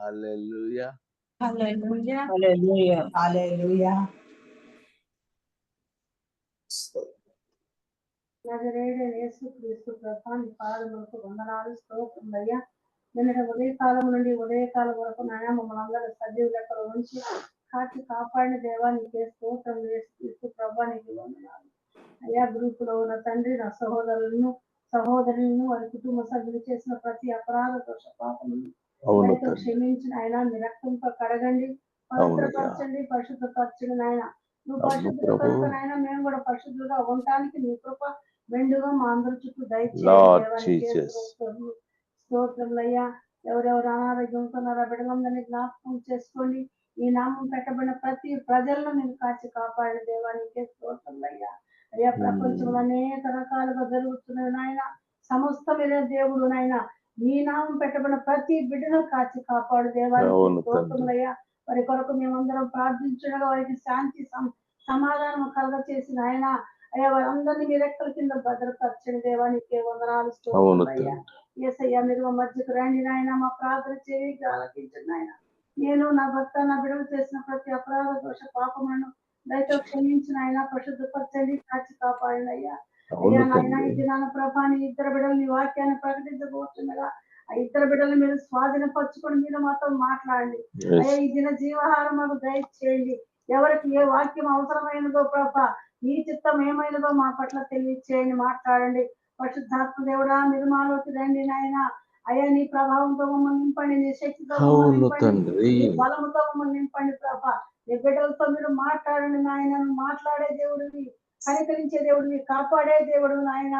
హల్లెలూయా. హల్లెలూయా. హల్లెలూయా. హల్లెలూయా. నజరేయుడైన యేసుక్రీస్తు ప్రభువా, నీ పాదములకు వందనాలు, స్తోత్రములయ్యా. నిన్నటి ఉదయకాలం నుండి ఉదయకాలం వరకు నాయన మమ్మల్ని అందరూ సజీవ లెక్కల నుంచి కాచి కాపాడిన దేవా నీకే స్తోత్రం. యేసుక్రీస్తు ప్రభువా నీకు వందనాలు అయ్యా. గ్రూపులో ఉన్న తండ్రి, నా సహోదరులను వారి కుటుంబ సభ్యులు చేసిన ప్రతి అపరాధ దోష పాపములను క్షమించిన ఆయన మీ రక్తంతో కడగండి, పవిత్రపరచండి, పరిశుద్ధపరచండి నాయన. నువ్వు పరిశుద్ధుల కనుక నాయన మేము కూడా పరిశుద్ధులుగా ఉండటానికి నీ కృప మెండుగా మా అందరి చుట్టూ దయచేయండి. స్తోత్రములయ్యా. ఎవరెవరు అనారోగ్యంతో ఉన్నారో బిడ్డలందరినీ జ్ఞాపకం చేసుకోండి. ఈ నామం పెట్టబడిన ప్రతి ప్రజలను నేను కాచి కాపాడిన దేవానికి స్తోత్రములయ్యా. అయ్యా, ప్రపంచంలో అనేక రకాలుగా జరుగుతున్నది నాయన. సమస్త మీద దేవుడు నాయన నీ నామం పెట్టబడిన ప్రతి బిడ్డను కాచి కాపాడు దేవానికి స్తోత్రములయ్యా. వారి కొరకు మేమందరం ప్రార్థించగా వారికి శాంతి సమాధానం కలగ చేసిన ఆయన అయ్యా, వారందరినీ మీ రెక్కల కింద భద్రపరచని దేవానికి వందనాలు. స్తోత్రములయ్యా. యేసయ్యా, మీరు మా మధ్యకు రండి నాయన, మా ప్రార్థన చేయి ఆలకించండి నాయన. నేను నా భర్త నా బిడ్డలు చేసిన ప్రతి అపరాధ దోష పాపములను దయతో క్షమించిన ఆయన పరిశుద్ధపరచండి, కాచి కాపాడండి అయ్యా. అయ్యా నాయన, ఈ దినాన ప్రభాని ఇద్దరు బిడ్డలు నీ వాక్యాన్ని ప్రకటించబోతుండగా ఆ ఇద్దరు బిడ్డలు మీరు స్వాధీనపరచుకొని మీరు మాతో మాట్లాడండి అయ్యా. ఈ దిన జీవహారం మాకు దయచేయండి. ఎవరికి ఏ వాక్యం అవసరమైనదో ప్రభా, నీ చిత్తం ఏమైనదో మా పట్ల తెలియచేయండి, మాట్లాడండి. పరిశుద్ధాత్మ దేవుడా, మీరు మాలోకి రండి నాయన. అయ్యా, నీ ప్రభావంతో మమ్మల్ని నింపండి, నీ శక్తితో మమ్మల్ని నింపండి, నీ బలముతో మమ్మల్ని నింపండి ప్రభా. నీ బిడ్డలతో మీరు మాట్లాడండి నాయన. మాట్లాడే దేవుడివి, కనికరించే దేవుడివి, కాపాడే దేవుడు నాయన.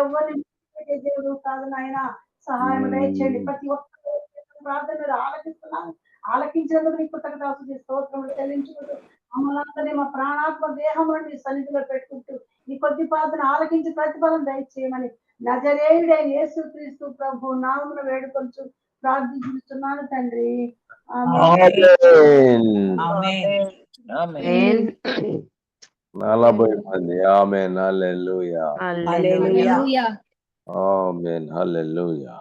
ఎవరిని దేవుడు కాదు నాయన. సహాయం దయచేయండి. ప్రతి ఒక్కరు ప్రార్థన మీరు ఆలకిస్తున్నాను. ఆలకించేందుకు నీ కృతజ్ఞతలు స్తోత్రములు చెల్లించుకుంటూ మమ్మల్ని అందరినీ మా ప్రాణాత్మ దేహంలో నీ సన్నిధిలో పెట్టుకుంటూ ఈ కొద్ది ప్రార్థన ఆలకించి ప్రతిఫలం దయచేయమని నజరేయుడైన యేసుక్రీస్తు ప్రభు నామమున వేడుకొంచు ప్రార్థిస్తున్నాను తండ్రి. ఆమేన్. ఆమేన్. 40 మంది ఆమేన్. హల్లెలూయా. హల్లెలూయా. ఆమేన్. హల్లెలూయా.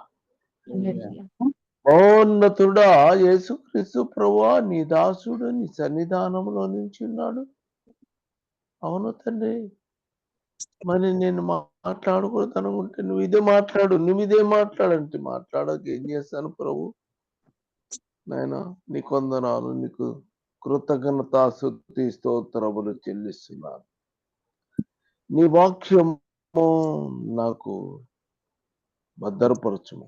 మహోన్నతుడా యేసుక్రీస్తు ప్రభువా, నీ దాసుడు నీ సన్నిధానంలో నుంచి ఉన్నాడు. అవును తండ్రి, మరి నేను మాట్లాడకూడదు అనుకుంటే నువ్వు ఇదే మాట్లాడంటే మాట్లాడక ఏం చేస్తాను ప్రభు నాయన. నీ కొందనాలు, నీకు కృతజ్ఞత స్తుతి స్తోత్రములు చెల్లిస్తున్నాను. నీ వాక్యము నాకు భద్రపరచుము.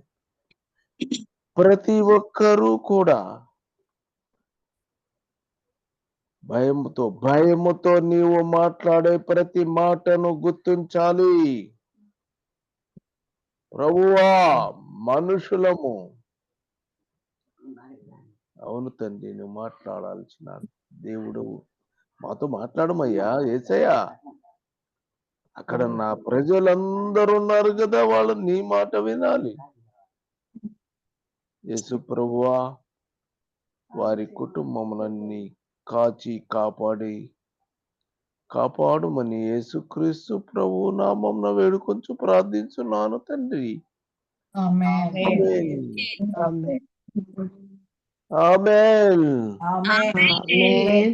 ప్రతి ఒక్కరూ కూడా భయముతో నీవు మాట్లాడే ప్రతి మాటను గుర్తించాలి ప్రభువా. మనుషులము, అవును తండ్రి, నువ్వు మాట్లాడాల్సిన దేవుడు. మాతో మాట్లాడమయ్యా యేసయ్యా. అక్కడ నా ప్రజలందరూ ఉన్నారు కదా, వాళ్ళు నీ మాట వినాలి యేసు ప్రభువా. వారి కుటుంబములన్నీ కాచి కాపాడుమని యేసుక్రీస్తు ప్రభు నామమున వేడుకొంచు ప్రార్థించున్నాను తండ్రి. ఆమేన్. ఆమేన్. ఆమేన్.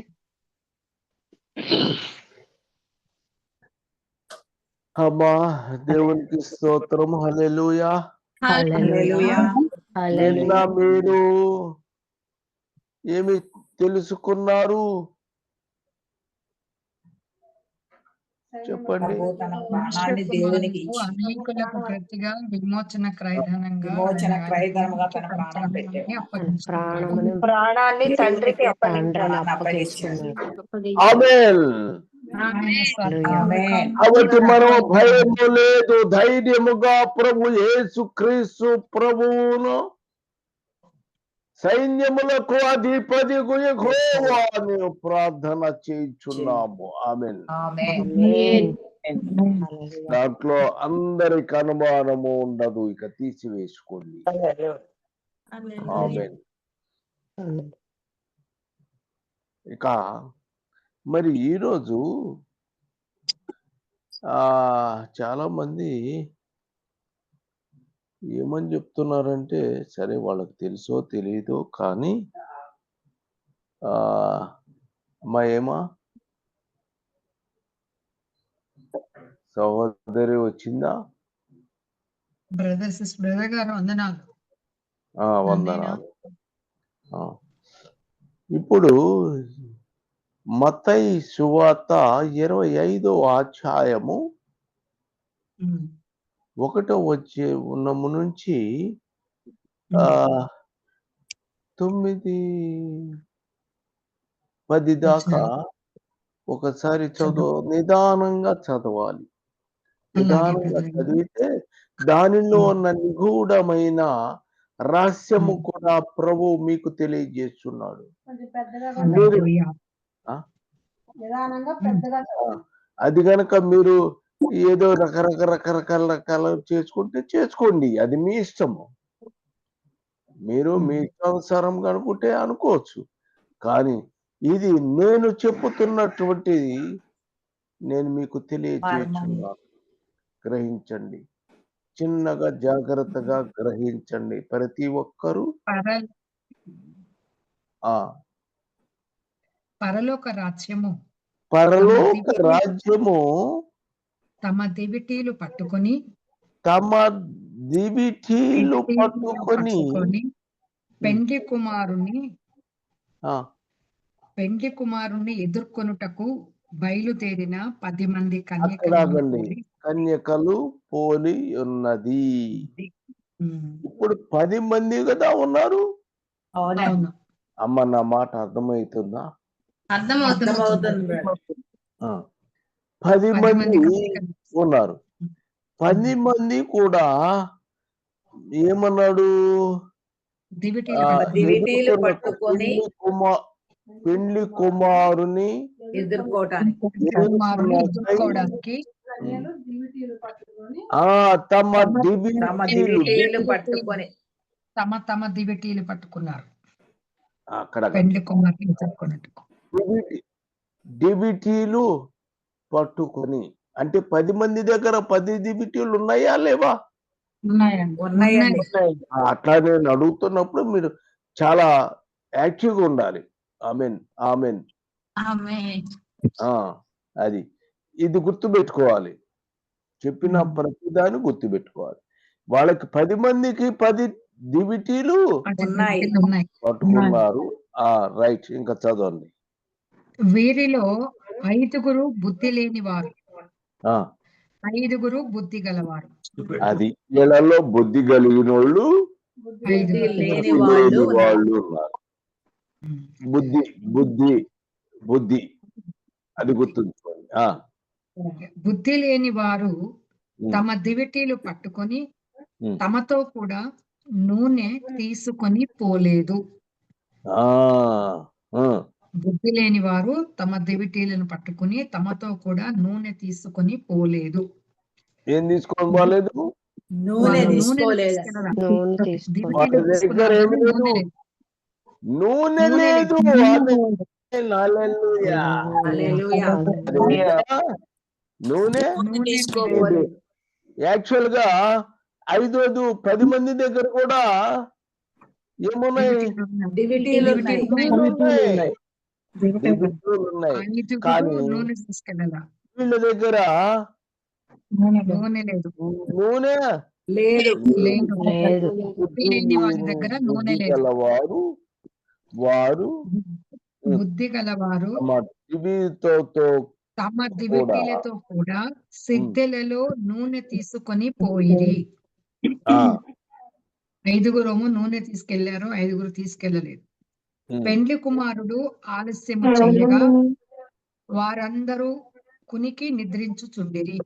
అమ్మా దేవునికి స్తోత్రం. హల్లెలూయా. హల్లెలూయా. నిన్న మీరు ఏమి తెలుసుకున్నారు చెప్పండి. తన ప్రాణాన్ని దేవునికి ఇచ్చి అనేకులకు ప్రతిగా విమోచన క్రయధనంగా తన ప్రాణం పెట్టాడు. ప్రాణాన్ని తండ్రికి అప్పగించాడు. ఆమేన్. ఆమేన్. కాబట్టి మనం భయము లేదు, ధైర్యముగా ప్రభు యేసుక్రీస్తు ప్రభువును సైన్యములకు అధిపతికు యెహోవా అని ప్రార్థన చేయుచున్నాము. ఆమేన్. దాంట్లో అందరికి అనుమానము ఉండదు, ఇక తీసివేసుకోండి. ఆమేన్. ఇక మరి ఈరోజు చాలా మంది ఏమని చెప్తున్నారంటే, సరే వాళ్ళకి తెలుసో తెలీదో కానీ అమ్మా ఏమా సహోదరి వచ్చిందా? బ్రదర్ గారు వందనాలు. వందనాలు. ఇప్పుడు మత్తయి సువార్త 25వ అధ్యాయము 1వ వచ్చే ఉన్నము నుంచి 9, 10 దాకా ఒకసారి నిదానంగా చదవాలి. నిదానంగా చదివితే దానిలో ఉన్న నిగూఢమైన రహస్యము కూడా ప్రభు మీకు తెలియజేస్తున్నాడు. కొంచెం పెద్దగా మీరు నిదానంగా పెద్దగా అది గనక మీరు ఏదో రకరకాల చేసుకోండి, అది మీ ఇష్టము. మీరు మీ ఇష్టానుసారం అనుకుంటే అనుకోవచ్చు. కానీ ఇది నేను చెప్పుతున్నటువంటిది నేను మీకు తెలియజేస్తున్నాను. గ్రహించండి, చిన్నగా జాగ్రత్తగా గ్రహించండి ప్రతి ఒక్కరూ. పరలోక రాజ్యము తమ దివిటీలు పట్టుకొని పెండ్లి కుమారుని ఎదుర్కొనుటకు బయలుదేరిన 10 మంది కన్యకలు పోలి ఉన్నది. ఇప్పుడు 10 మంది కదా ఉన్నారు. అమ్మ నా మాట అర్థమవుతుందా? అర్థమవుతుంది. 10 మంది ఉన్నారు. 10 మంది కూడా ఏమన్నాడు? దివిటీలు పట్టుకొని పెండ్లి కుమారుని ఎదుర్కోవడానికి తమ దివిటీలు పట్టుకొని తమ దివిటీలు పట్టుకున్నారు. అక్కడ పెండ్లి కుమారుని ఎదుర్కొన్నట్టుకు దివిటీలు పట్టుకొని అంటే 10 మంది దగ్గర 10 దివిటీలు ఉన్నాయా లేవా? ఉన్నాయండి. అట్లా నేను అడుగుతున్నప్పుడు మీరు చాలా యాక్టివ్గా ఉండాలి. Amen amen. అది ఇది గుర్తుపెట్టుకోవాలి. చెప్పిన ప్రతిదాన్ని గుర్తుపెట్టుకోవాలి. వాళ్ళకి 10 మందికి 10 దివిటీలు పట్టుకున్నారు. రైట్, ఇంకా చదవండి. వీరిలో 5 బుద్ధి లేని వారు, 5 బుద్ధి గలవారు. అది వీళ్ళలో బుద్ధి కలిగిన వాళ్ళు, లేని వాళ్ళు ఉన్నారు. బుద్ధి అది గుర్తుంచుకోండి. బుద్ధి లేని వారు తమ దివిటీలు పట్టుకొని తమతో కూడా నూనె తీసుకొని పోలేదు. బుద్ధి లేని వారు తమ దివిటీలను పట్టుకుని తమతో కూడా నూనె తీసుకొని పోలేదు. ఏం తీసుకొని పోలేదు? నూనె తీసుకోలేదు. నూనె లేదు. నూనె తీసుకోలేదు. యాక్చువల్ గా 5 10 మంది దగ్గర కూడా ఏమున్నాయి? దివిటీలు ఉన్నాయి. కానీ వీళ్ళ దగ్గర నూనె లేదు. నూనె లేదు. వారు బుద్ధి గలవారు తమ దివిటీలతో కూడా సిద్ధెలలో నూనె తీసుకొని పోయిరి. 5 నూనె తీసుకెళ్లారు, 5 తీసుకెళ్లలేదు. పెండ్లి కుమారుడు ఆలస్యము చేయగా వారందరూ కునికి నిద్రించుచుండిరి.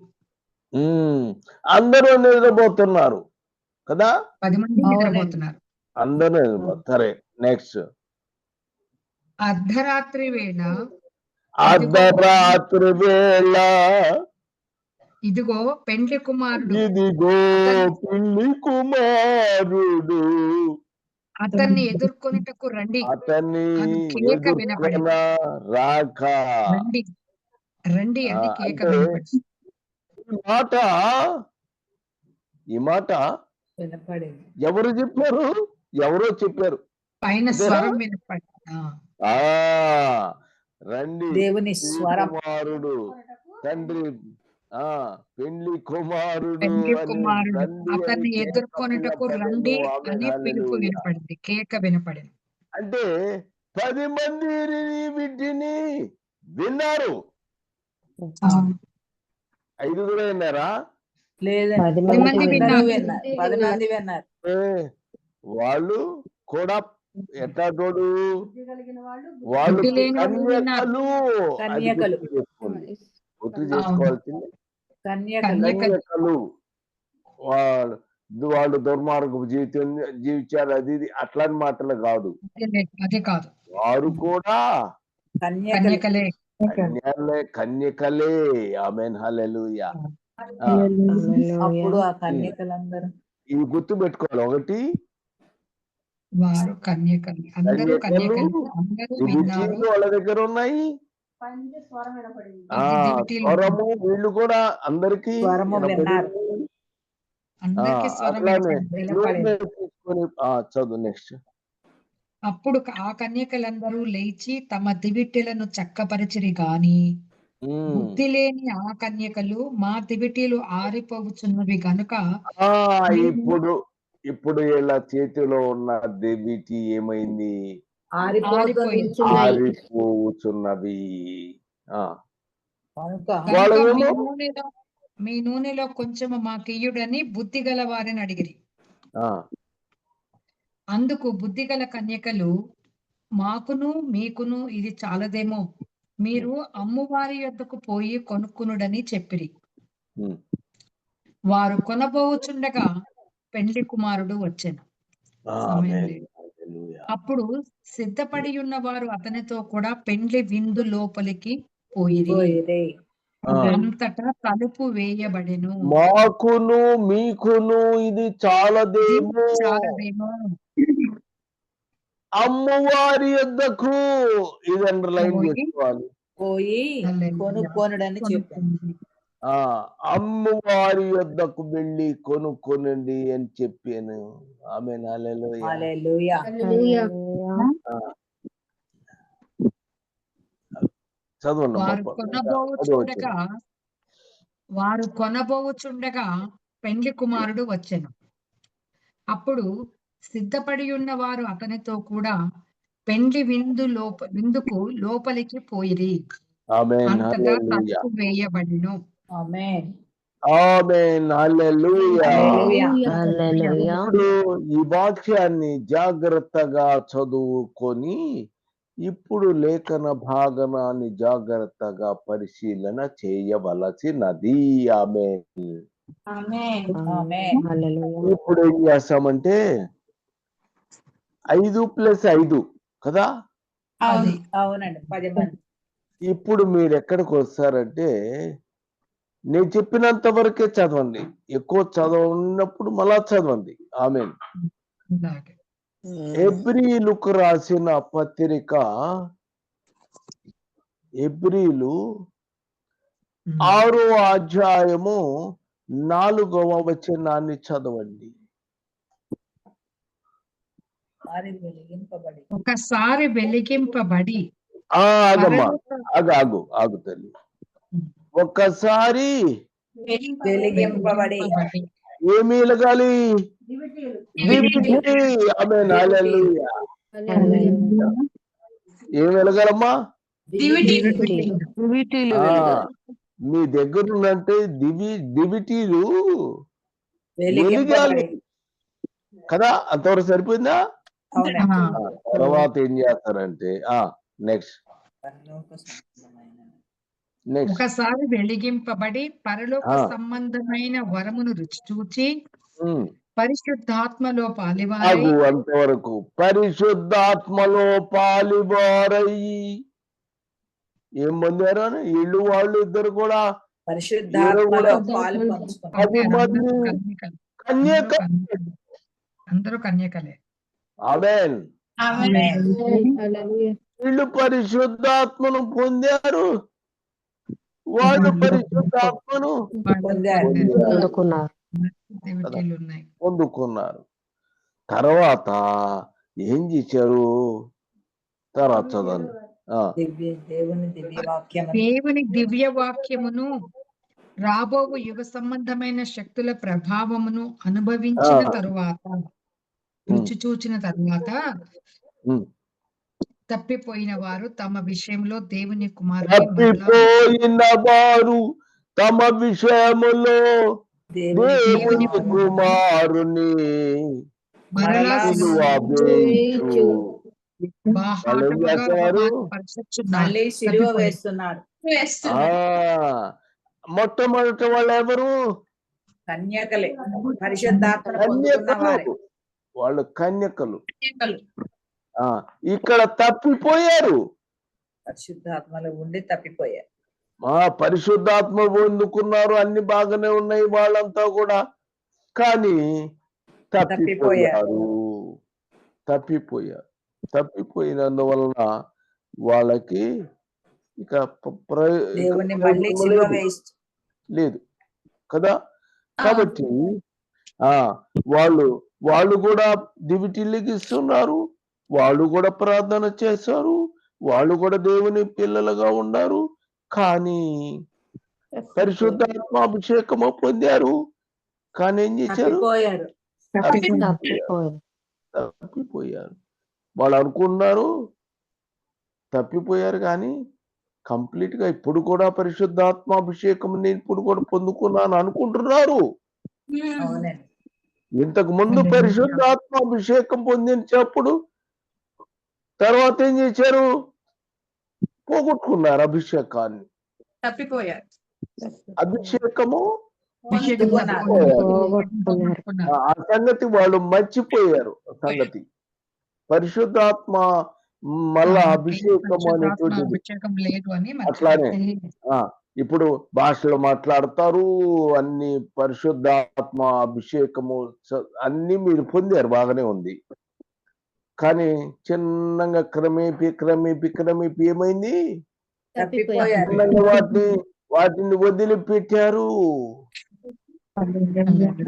అందరూ నిద్రపోతున్నారు కదా? 10 మంది నిద్రపోతున్నారు. అందరూ సరే. నెక్స్ట్. అర్ధరాత్రి వేళ ఇదిగో పెండ్లి కుమారుడు అతన్ని ఎదుర్కొనుటకు రండి. కేక వినపడింది. రండి అని కేక వినపడింది. ఈ మాట వినపడింది. ఎవరు చెప్పారు? ఎవరో చెప్పారు. పైన అంతేనా? స్వరం వినపడి ఆ రండి దేవుని స్వరం. కుమారుడు తండ్రి పెండ్లి కుమారుడు పెండ్లి అని కుమారుడు రండి అని అతన్ని కేక ఎదుర్కొనుటకు వినపడెను. రండి ఆమేన్, అని పిలుపు హల్లెలూయా. వినపడింది, కేక వినపడింది. అంటే 10 మంది వీటిని విన్నారు. అవును. 5 కూడా విన్నారా? లేదండి, 10 మంది అందరూ విన్నారు. విన్నారు. 10 మంది విన్నారు. వాళ్ళు కూడా ఎట్లా తోడు బుద్ధి కలిగిన వాళ్ళు వాళ్ళు బుద్ధి లేని వాళ్ళు కన్యకలు. అది కన్యకలు. గుర్తు చేసుకోండి. గుర్తు చేసుకోవాల్సింది కన్యకలు. కన్యకలు. వాళ్ళు దుర్మార్గపు జీవితం జీవించారు, అది ఇది అట్లాంటి మాటలు కాదు. అదే కాదు, వారు కూడా కన్యకలు. కన్యకలే. కన్యకలే. ఆమేన్, హల్లెలూయా. అప్పుడు ఆ కన్యకలందరూ ఇవి గుర్తు పెట్టుకోవాలి. ఒకటి వారు కన్యకలు, అందరూ కన్యకలు, అందరూ విన్నారు. దివిటీలు వాళ్ళ దగ్గర ఉన్నాయి. పంది స్వరం వినపడింది. దివిటీలు స్వరము వీళ్ళు కూడా అందరికి స్వరము విన్నారు. అందరికీ స్వరం అట్లానే వినపడింది. తీసుకొని చదువు నెక్స్ట్. అప్పుడు ఆ కన్యకలందరూ లేచి తమ దివిటీలను చక్కపరిచిరి గాని బుద్ధి లేని ఆ కన్యకలు మా దివిటీలు ఆరిపోవుచున్నవి గనుక ఇప్పుడు వీళ్ళ చేతిలో ఉన్న దివిటి ఏమైంది? ఆరిపోతుంది. ఆరిపోవుచున్నవి. కనుక మీ నూనెలో కొంచెం మాకియ్యుడని బుద్ధి గల వారిని అడిగిరి. అందుకు బుద్ధిగల కన్యకలు మాకును మీకును ఇది చాలదేమో, మీరు అమ్మువారి యొద్దకు పోయి కొనుక్కునుడని చెప్పిరి. వారు కొనబోచుండగా పెండ్లి కుమారుడు వచ్చెను. సమయం లేదు. అప్పుడు సిద్ధపడి ఉన్న వారు అతనితో కూడా పెండ్లి విందు లోపలికి పోయిరి. అంతటా తలుపు వేయబడెను. మాకును మీకును ఇది చాలదేమో, అమ్మవారి యొద్దకు, ఇది అండర్లైన్ చేసుకోవాలి, పోయి కొనుక్కొనుడని చెప్పింది. అమ్మవారి యొద్దకు వెళ్ళి కొనుక్కొనండి అని చెప్పాను. ఆమేన్, హల్లెలూయా. చదవండి. వారు కొనబోచుండగా పెండ్లి కుమారుడు వచ్చెను. అప్పుడు సిద్ధపడి ఉన్న వారు అతనితో కూడా పెండ్లి విందుకు లోపలికి పోయిరి. అంతటా తలుపు వేయబడెను. ఆమేన్, హల్లెలూయా. హల్లెలూయా. ఈ వాక్యాన్ని జాగ్రత్తగా చదువుకొని ఇప్పుడు లేఖన భాగనాన్ని జాగ్రత్తగా పరిశీలన చేయవలసినది. ఆమేన్. ఇప్పుడు ఏం చేస్తామంటే 5+5 కదా? అవునండి, 10 మంది. ఇప్పుడు మీరు ఎక్కడికి వస్తారంటే నేను చెప్పినంత వరకే చదవండి, ఎక్కువ చదవనప్పుడు మళ్ళా చదవండి. ఆమేన్. హెబ్రీయులకు రాసిన పత్రిక, హెబ్రీయులు 6వ అధ్యాయము 4వ వచనాన్ని చదవండి. ఒకసారి వెలిగింపబడి ఆగు తల్లి. ఒక్కసారి వెలిగింపబడి ఏమి వెలగాలి? ఆమేన్, హల్లెలూయా. ఏం వెలగాలమ్మా? మీ దగ్గర ఉన్నంటే దివిటీలు వెలిగాలి కదా? అంతవరకు సరిపోయిందా? తర్వాత ఏం చేస్తారంటే నెక్స్ట్ ఒకసారి వెలిగింపబడి పరలోక సంబంధమైన వరమును రుచి చూచి పరిశుద్ధాత్మలో పాలివారై, అంతవరకు పరిశుద్ధాత్మలో పాలివారయ్యి ఏం పొందారు? వీళ్ళు వాళ్ళు ఇద్దరు కూడా పరిశుద్ధాత్మలో పాలు పంచుకున్నారు. అందరూ కన్యకలే. ఆమేన్. వీళ్ళు పరిశుద్ధాత్మను పొందారు, వాళ్ళు పరిశుద్ధాత్మను పొందారు. దివిటీలు ఉన్నాయి. పొందుకున్నారు. తర్వాత ఏం చేశారు? తర్వాత చదవండి. దేవుని దివ్య వాక్యం దేవుని దివ్య వాక్యమును రాబోవు యుగ సంబంధమైన శక్తుల ప్రభావమును అనుభవించిన తరువాత, రుచి చూచిన తరువాత తప్పిపోయిన వారు తమ విషయంలో దేవుని కుమారుని తప్పిపోయిన వారు తమ విషయములో దేవుని కుమారుని మరలా వేయించు. బాహాటముగా మళ్ళీ సిలువ వేస్తున్నారు. మొట్టమొదటి వాళ్ళు ఎవరు? కన్యకలే, పరిశుద్ధాత్మ పొందుకున్న వారే. వాళ్ళు కన్యకలు. ఇక్కడ తప్పిపోయారు, పరిశుద్ధాత్మలో ఉండి తప్పిపోయారు. పరిశుద్ధాత్మ పొందుకున్నారు, అన్ని బాగానే ఉన్నాయి వాళ్ళంతా కూడా, కానీ తప్పిపోయారు. తప్పిపోయినందువలన వాళ్ళకి ఇక లేదు కదా. కాబట్టి వాళ్ళు కూడా దివిటీలకి ఇస్తున్నారు, వాళ్ళు కూడా ప్రార్థన చేశారు, వాళ్ళు కూడా దేవుని పిల్లలుగా ఉన్నారు, కానీ పరిశుద్ధాత్మ అభిషేకము పొందారు, కానీ ఏం చేశారు? తప్పిపోయారు. వాళ్ళు అనుకున్నారు తప్పిపోయారు, కానీ కంప్లీట్ గా ఇప్పుడు కూడా పరిశుద్ధాత్మ అభిషేకం నేను ఇప్పుడు కూడా పొందుకున్నాను అనుకుంటున్నారు. ఇంతకు ముందు పరిశుద్ధాత్మ అభిషేకం పొందించినప్పుడు తర్వాత ఏం చేశారు? పోగొట్టుకున్నారు అభిషేకాన్ని. తప్పిపోయారు. అభిషేకము ఆ సంగతి వాళ్ళు మర్చిపోయారు. సంగతి పరిశుద్ధాత్మ మళ్ళా అభిషేకం అనేటువంటిది అట్లానే ఇప్పుడు భాషలు మాట్లాడతారు, అన్ని పరిశుద్ధాత్మ అభిషేకము అన్ని మీరు పొందారు, బాగానే ఉంది. కానీ చిన్నగా క్రమేపీ ఏమైంది? వాటిని వదిలిపెట్టారు.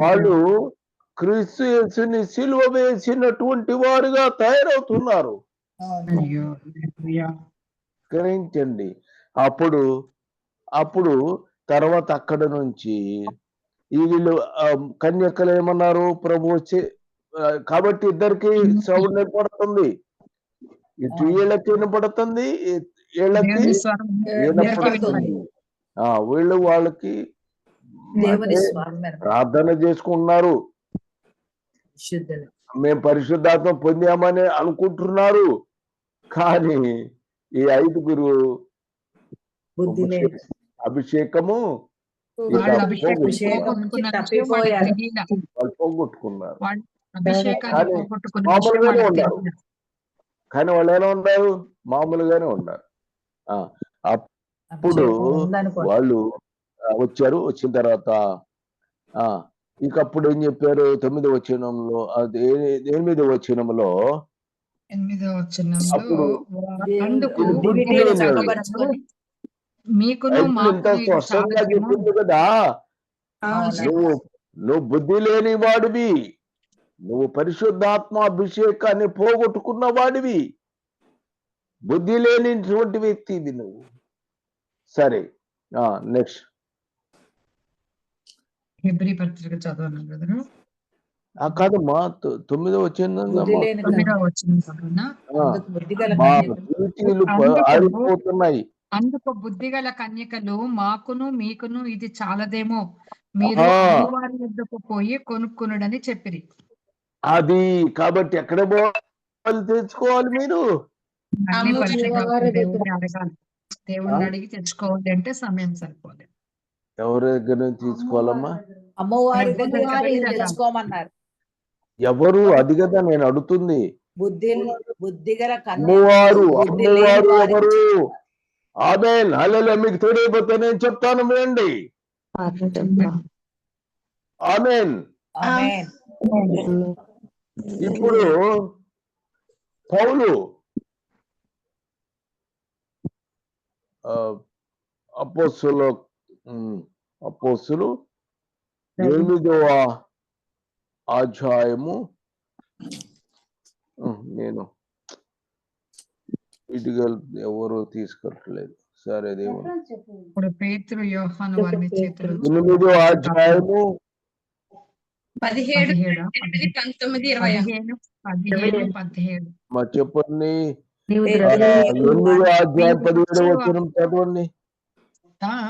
వాళ్ళు క్రీస్తు యేసుని సిలువ వేసినటువంటి వారుగా తయారవుతున్నారు. గ్రహించండి. అప్పుడు తర్వాత అక్కడ నుంచి వీళ్ళు కన్యకలు ఏమన్నారు? ప్రభు వచ్చి కాబట్టి ఇద్దరికి సౌండ్ వినపడుతుంది, ఇటు వీళ్ళకి వినపడుతుంది, వీళ్ళకి వినపడుతుంది. వీళ్ళు వాళ్ళకి ప్రార్థన చేసుకుంటున్నారు, మేము పరిశుద్ధాత్మ పొందామని అనుకుంటున్నారు, కానీ ఈ 5గురు అభిషేకము పోగొట్టుకున్నారు. మామూలుగానే ఉన్నారు, కానీ వాళ్ళు ఎలా ఉన్నారు? మామూలుగానే ఉన్నారు. అప్పుడు వాళ్ళు వచ్చారు. వచ్చిన తర్వాత ఇంకప్పుడు ఏం చెప్పారు? 9వ వచనంలో, 8వ వచనంలో ఇంత స్పష్టంగా చెప్పింది కదా, నువ్వు బుద్ధి లేని వాడివి, నువ్వు పరిశుద్ధాత్మ అభిషేకాన్ని పోగొట్టుకున్న వాడివి, బుద్ధి లేనిటువంటి వ్యక్తివి నువ్వు. సరే, నెక్స్ట్ హెబ్రీ పత్రిక చదవను బ్రదర్. కాదమ్మా, 9వ ఆరిపోతున్నాయి. అందుకు బుద్ధిగల కన్యకలు మాకును మీకును ఇది చాలదేమో, మీరు వారి వద్దకు పోయి కొనుక్కునుడని చెప్పిరి. అది కాబట్టి ఎక్కడ పోవాలి? తెచ్చుకోవాలి మీరు. దేవుడిని అడిగి తెచ్చుకోవాలి అంటే సమయం సరిపోలేదు. ఎవరి దగ్గర నుంచి తీసుకోవాలమ్మా? అమ్మవారి దగ్గర తెచ్చుకోమన్నారు. ఎవరు? అది కదా నేను అడుగుతుంది. బుద్ధిగల అమ్మవారు ఎవరు? ఆమేన్, హల్లెలూయా. మీకు తోడైపోతే నేను చెప్తాను, వినండి. ఆమేన్. ఇప్పుడు పౌలు అపోస్తులు 8వ అధ్యాయము నేను ఇటుగా ఎవరు తీసుకెళ్ళలేదు. సరే దేవుడు. రెఫరెన్స్ చెప్పు. ఇప్పుడు పేతురు యోహాను వారి మీద చేతులు 8వ అధ్యాయము 17, 17, 18, 19, 20. 17. మా చెప్పండి. నీవు 8వ ద్రవ్యము అధ్యాయం 17వ వచనం చదవండి,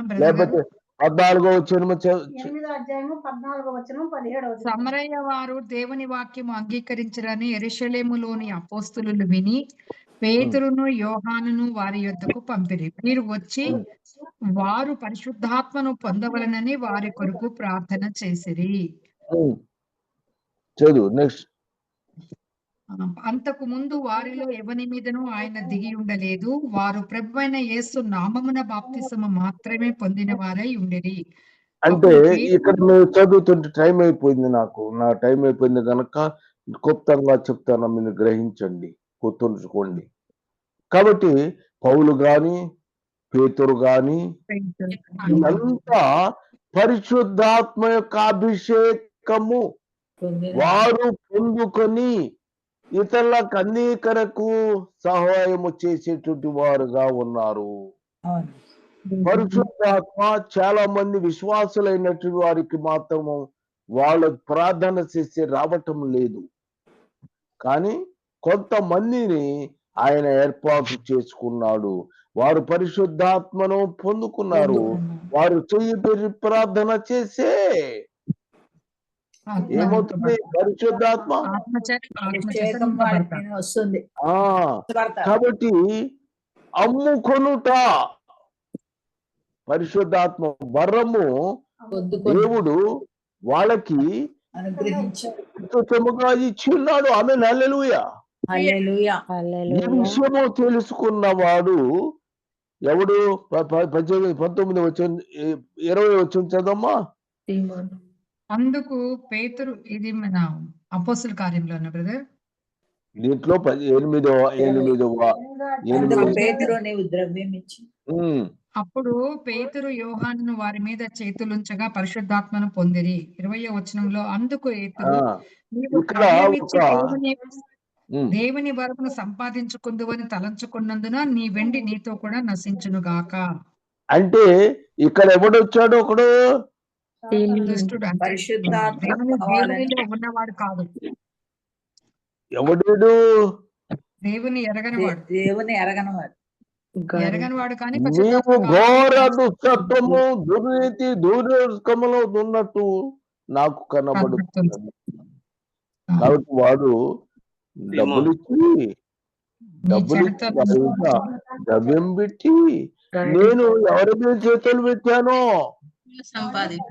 బ్రదర్ లేకపోతే 14వ వచనం 8వ అధ్యాయము 14వ వచనం 17వ వచనం. సమరయ్య వారు దేవుని వాక్యము అంగీకరించరని యెరూషలేములోని అపోస్తలులు విని పేతురును యోహానును వారి యొద్దకు పంపిరి. మీరు వచ్చి వారు పరిశుద్ధాత్మను పొందవలనని వారి కొరకు ప్రార్థన చేసిరి. చదువు నెక్స్ట్. అంతకు ముందు వారిలో ఎవని మీదనూ ఆయన దిగి ఉండలేదు. వారు ప్రభువైన యేసు నామమున బాప్తిసము మాత్రమే పొందిన వారై ఉండిరి. అంటే ఇక్కడ మీరు చదువుతుంటే టైం అయిపోయింది, నా టైం అయిపోయింది కనుక క్లుప్తంగా చెప్తాను, మీరు గ్రహించండి, గుర్తుంచుకోండి. కాబట్టి పౌలు గాని పేతురు గాని ఇదంతా పరిశుద్ధాత్మ యొక్క అభిషేకము వారు పొందుకొని ఇతరులకు అనేకరకు సహాయము చేసేటువంటి వారుగా ఉన్నారు. పరిశుద్ధాత్మ చాలా మంది విశ్వాసులైనటువంటి వారికి మాత్రము వాళ్ళ ప్రార్థన చేసి రావటం లేదు, కానీ కొంతమందిని ఆయన ఏర్పాటు చేసుకున్నాడు. వారు పరిశుద్ధాత్మను పొందుకున్నారు. వారు చెయ్యి పెట్టి ప్రార్థన చేసే ఏమవుతుంది? పరిశుద్ధాత్మ అభిషేకం వాడికి వస్తుంది. కాబట్టి అమ్ముకొనుట పరిశుద్ధాత్మ వరము దేవుడు వాళ్ళకి అనుగ్రహించుగా ఇచ్చి ఉన్నాడు. ఆమేన్, హల్లెలూయా. ఈ విషయము తెలుసుకున్నవాడు ఎవడు? 19 వచ్చిన 20 వచ్చిన చదమ్మా. అందుకు పేతురు, ఇది మన అపోస్తుల కార్యంలో బ్రదర్, దీంట్లో 8వ పేతురు నీవు ద్రవ్యం ఇచ్చి. అప్పుడు పేతురు యోహానును వారి మీద చేతులుంచగా పరిశుద్ధాత్మను పొందిరి. 20వ వచనంలో అందుకు పేతురు, నీవు ద్రవ్యమిచ్చి దేవుని వరమును సంపాదించుకుందువని తలంచుకున్నందున నీ వెండి నీతో కూడా నశించును గాక. అంటే ఇక్కడ ఎవడొచ్చాడు? ఒకడు దుష్టుడు, దేవునిలో ఉన్నవాడు కాదు, ఎవడు? దేవుని ఎరగనివాడు. ఎరగనివాడు కానీ నీవు ఘోర దుష్టత్వము దుర్నీతి దూరములో ఉన్నట్టు నాకు కనబడుతుంది. కాబట్టి వాడు డబ్బులిచ్చి ద్రవ్యం పెట్టి నేను ఎవరి మీద చేతులు పెట్టానో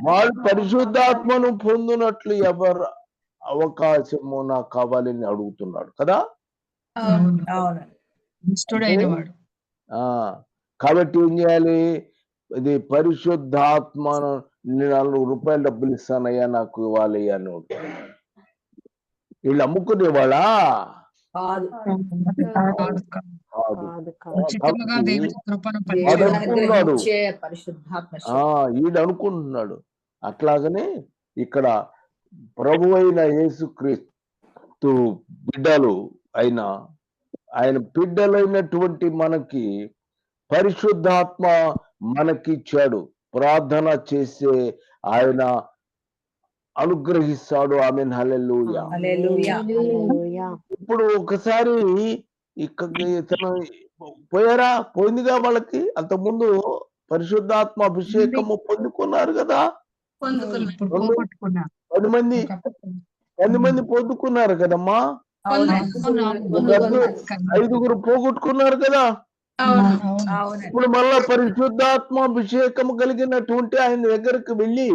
వాడు పరిశుద్ధాత్మను పొందినట్లు ఎవరు అవకాశము నాకు కావాలని అడుగుతున్నాడు కదా. కాబట్టి ఏం చేయాలి? ఇది పరిశుద్ధాత్మను 4 రూపాయలు డబ్బులు ఇస్తానయ్యా నాకు ఇవ్వాలి అని. వీళ్ళు అమ్ముకునేవాళ్ళా? ఈడు అనుకుంటున్నాడు. అట్లాగనే ఇక్కడ ప్రభు అయిన యేసుక్రీస్తు బిడ్డలు అయిన ఆయన బిడ్డలైనటువంటి మనకి పరిశుద్ధాత్మ మనకిచ్చాడు. ప్రార్థన చేసే ఆయన అనుగ్రహిస్తాడు. ఆమేన్, హల్లెలూయా. ఇప్పుడు ఒకసారి ఇతను పోయిందిగా వాళ్ళకి. అంతకుముందు పరిశుద్ధాత్మ అభిషేకము పొందుకున్నారు కదా. 10 మంది పొందుకున్నారు కదమ్మా. 5గురు పోగొట్టుకున్నారు కదా. ఇప్పుడు మళ్ళా పరిశుద్ధాత్మ అభిషేకం కలిగినటువంటి ఆయన దగ్గరికి వెళ్ళి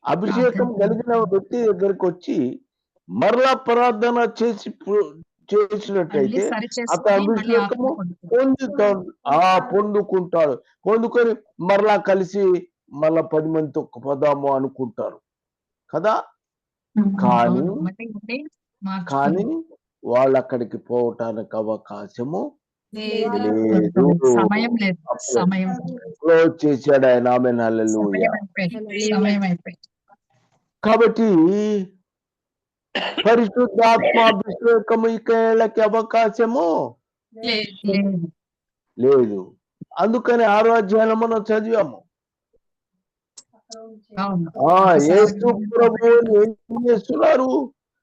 అభిషేకం కలిగిన వ్యక్తి దగ్గరికి వచ్చి మరలా ప్రార్థన చేసినట్టయితే అతను అభిషేకము పొందుకుంటాడు. పొందుకొని మరలా కలిసి మళ్ళా 10 మందితో పదాము అనుకుంటారు కదా. కానీ వాళ్ళు అక్కడికి పోవటానికి అవకాశము లేదు. క్లోజ్ చేశాడు ఆయన. ఆమేన్, హల్లెలూయా. కాబట్టి పరిశుద్ధాత్మాభిషేకము ఇక వీళ్ళకి అవకాశము లేదు. లేదు. అందుకని 6వ అధ్యాయంలో మనం చదివాము. యేసు ప్రభువుని ఏం చేస్తున్నారు?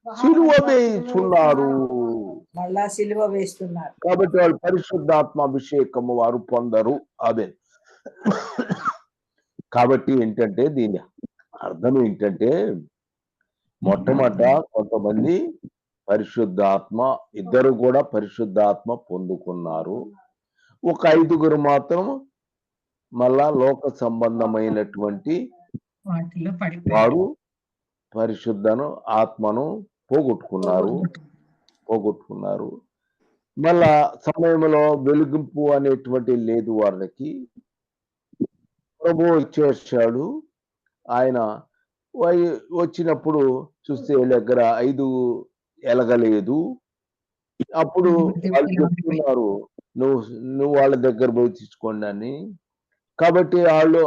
సిలువ వేయిస్తున్నారు. మళ్ళా సిలువ వేస్తున్నారు. కాబట్టి వాళ్ళు పరిశుద్ధాత్మాభిషేకము వారు పొందరు. అదే కాబట్టి ఏంటంటే దీని అర్థం ఏంటంటే మొట్టమొదట కొంతమంది పరిశుద్ధాత్మ, ఇద్దరు కూడా పరిశుద్ధాత్మ పొందుకున్నారు. ఒక 5గురు మాత్రం మళ్ళా లోక సంబంధమైనటువంటి వాటిలో వారు పడిపోయారు. పరిశుద్ధను ఆత్మను పోగొట్టుకున్నారు. మళ్ళా సమయంలో వెలిగింపు అనేటువంటి లేదు వారికి. ప్రభు వచ్చేసాడు. ఆయన వచ్చినప్పుడు చూస్తే దగ్గర 5 ఎలగలేదు. అప్పుడు వాళ్ళు చెప్తున్నారు నువ్వు వాళ్ళ దగ్గర పోయి తీసుకోండి అని. కాబట్టి వాళ్ళు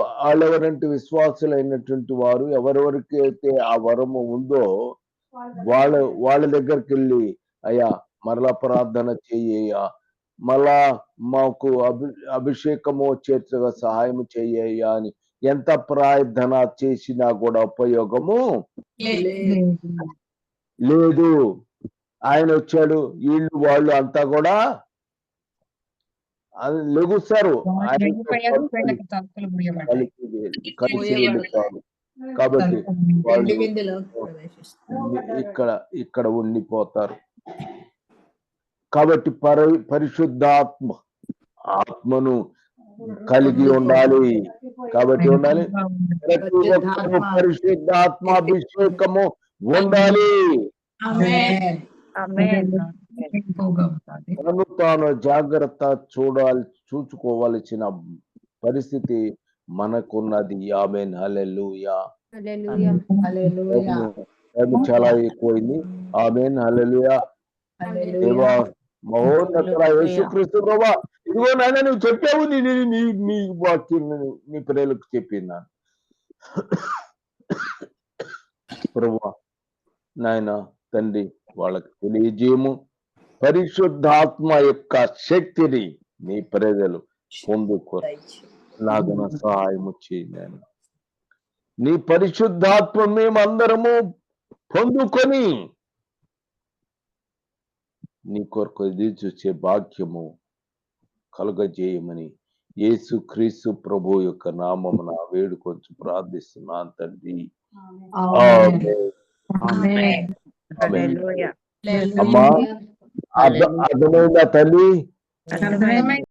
ఎవరంటే విశ్వాసులైనటువంటి వారు ఎవరెవరికి అయితే ఆ వరము ఉందో వాళ్ళ దగ్గరికి వెళ్ళి, అయ్యా మరలా ప్రార్థన చెయ్యయ్యా, మళ్ళా మాకు అభిషేకము వచ్చేట్టుగా సహాయం చెయ్యయ్యా అని ఎంత ప్రార్థన చేసినా కూడా ఉపయోగము లేదు. ఆయన వచ్చాడు, వీళ్ళు వాళ్ళు అంతా కూడా లెగుస్తారు, కలిసి వెళ్ళిపోతారు. కాబట్టి వాళ్ళు ఇక్కడ ఉండిపోతారు. కాబట్టి ఆత్మను కలిగి ఉండాలి. కాబట్టి ఉండాలి, ప్రతి ఒక్కరు పరిశుద్ధాత్మాభిషేకము ఉండాలి. తను తాను జాగ్రత్త చూసుకోవాల్సిన పరిస్థితి మనకున్నది. ఆమేన్. హల్లెలూయా. చాలా ఎక్కువైంది. ఆమేన్. హల్లెలూయా. దేవా మహోన్నతుడా యేసుక్రీస్తు ప్రభువా, ఇదిగో నాయన నువ్వు చెప్పావు, నీ వాక్యం నీ పిల్లలకు చెప్పినాను ప్రభువా. నాయన తండ్రి వాళ్ళకి తెలియజేయము. పరిశుద్ధాత్మ యొక్క శక్తిని నీ ప్రజలు పొందుకోలాగున సహాయము చేయండి. నీ పరిశుద్ధాత్మ మేమందరము పొందుకొని నీ కొరకు ఎదురు చూసే భాగ్యము కలుగజేయమని యేసుక్రీస్తు ప్రభు యొక్క నామమున వేడుకొంచు ప్రార్థిస్తున్నాను తండ్రి. అమ్మా అర్థమైందా తల్లి?